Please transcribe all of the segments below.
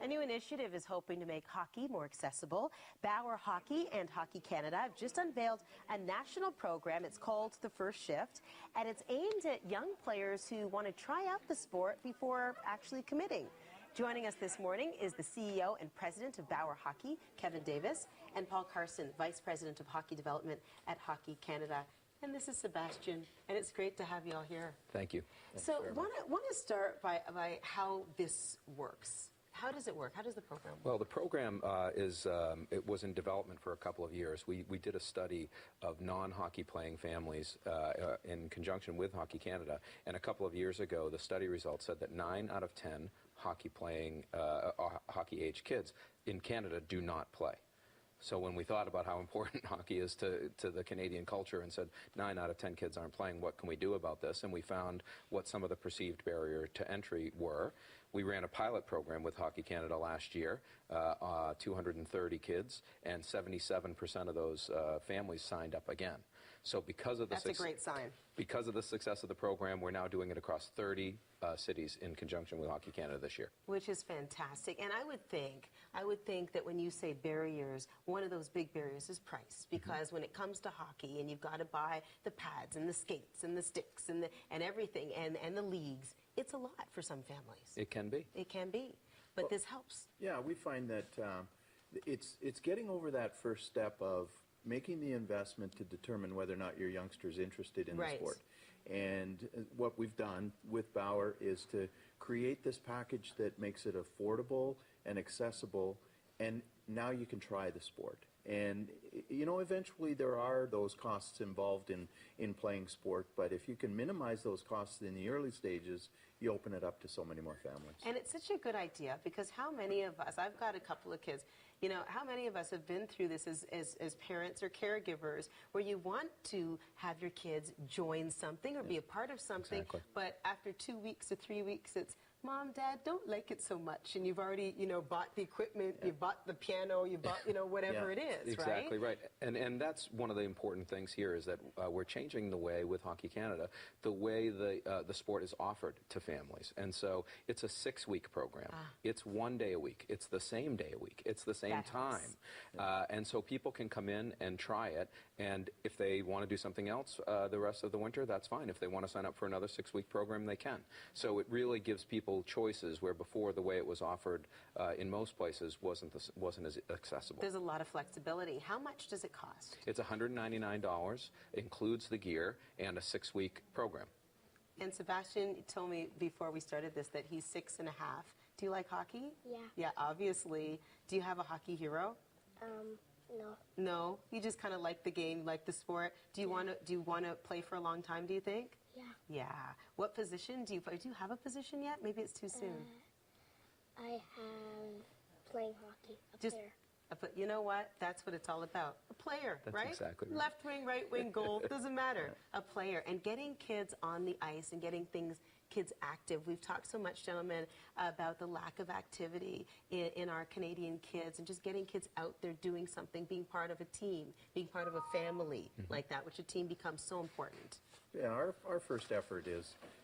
A new initiative is hoping to make hockey more accessible. Bauer Hockey and Hockey Canada have just unveiled a national program. It's called The First Shift, and it's aimed at young players who want to try out the sport before actually committing. Joining us this morning is the CEO and President of Bauer Hockey, Kevin Davis, and Paul Carson, Vice President of Hockey Development at Hockey Canada. And this is Sebastian, and it's great to have you all here. Thank you. So I want to start by how this works. How does it work? How does the program work? Well, the program it was in development for a couple of years. We did a study of non-hockey playing families in conjunction with Hockey Canada, and a couple of years ago, the study results said that 9 out of 10 hockey-age kids in Canada do not play. So when we thought about how important hockey is to the Canadian culture and said 9 out of 10 kids aren't playing, what can we do about this? And we found what some of the perceived barrier to entry were. We ran a pilot program with Hockey Canada last year, 230 kids, and 77% of those families signed up again. So because of the That's a great sign. Because of the success of the program, we're now doing it across 30 cities in conjunction with Hockey Canada this year. Which is fantastic. And I would think that when you say barriers, one of those big barriers is price. Because when it comes to hockey and you've got to buy the pads and the skates and the sticks and everything and the leagues, it's a lot for some families. It can be. It can be. But this helps. Yeah, we find that it's getting over that first step of making the investment to determine whether or not your youngster is interested in the sport. And what we've done with Bauer is to create this package that makes it affordable and accessible, and now you can try the sport. And, you know, eventually there are those costs involved in playing sport, but if you can minimize those costs in the early stages, you open it up to so many more families. And it's such a good idea, because how many of us, I've got a couple of kids, you know, how many of us have been through this as parents or caregivers, where you want to have your kids join something or be a part of something, but after 2 weeks or 3 weeks, it's, Mom, Dad, don't like it so much, and you've already, you know, bought the equipment, you bought the piano, you bought, you know, whatever it is, exactly right. And that's one of the important things here is that we're changing the way with Hockey Canada, the way the sport is offered to families. And so it's a 6-week program. It's 1 day a week. It's the same day a week. It's the same time. And so people can come in and try it, and if they want to do something else the rest of the winter, that's fine. If they want to sign up for another 6-week program, they can. So it really gives people choices where before the way it was offered in most places wasn't as accessible. There's a lot of flexibility. How much does it cost? It's $199, includes the gear and a 6-week program. And Sebastian told me before we started this that he's 6.5. Do you like hockey? Yeah. Yeah, obviously. Do you have a hockey hero? No. No? You just kind of like the game, like the sport. Do you want to play for a long time, do you think? Yeah. Yeah. What position do you play? Do you have a position yet? Maybe it's too soon. I have playing hockey, player. But you know what? That's what it's all about. A player, That's right? Exactly right. Left wing, right wing, goal, doesn't matter. A player. And getting kids on the ice and getting kids active. We've talked so much, gentlemen, about the lack of activity in our Canadian kids, and just getting kids out there doing something, being part of a team, being part of a family like that, which a team becomes so important. Yeah, our first effort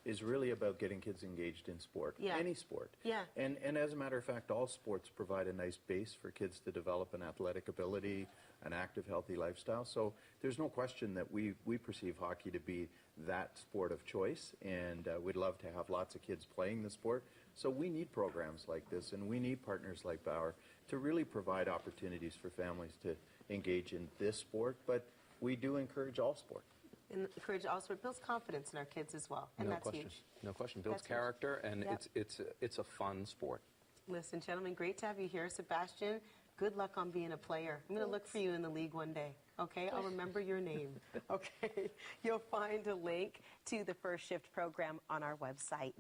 is really about getting kids engaged in sport, any sport. Yeah. And as a matter of fact, all sports provide a nice base for kids to develop an athletic ability, an active, healthy lifestyle. So there's no question that we perceive hockey to be that sport of choice, and we'd love to have lots of kids playing the sport. So we need programs like this, and we need partners like Bauer to really provide opportunities for families to engage in this sport, but we do encourage all sport. And encourage also, it builds confidence in our kids as well, and that's huge. No question. Builds character, and it's a fun sport. Listen, gentlemen, great to have you here. Sebastian, good luck on being a player. I'm going to look for you in the league one day, okay? I'll remember your name, okay? You'll find a link to the First Shift program on our website.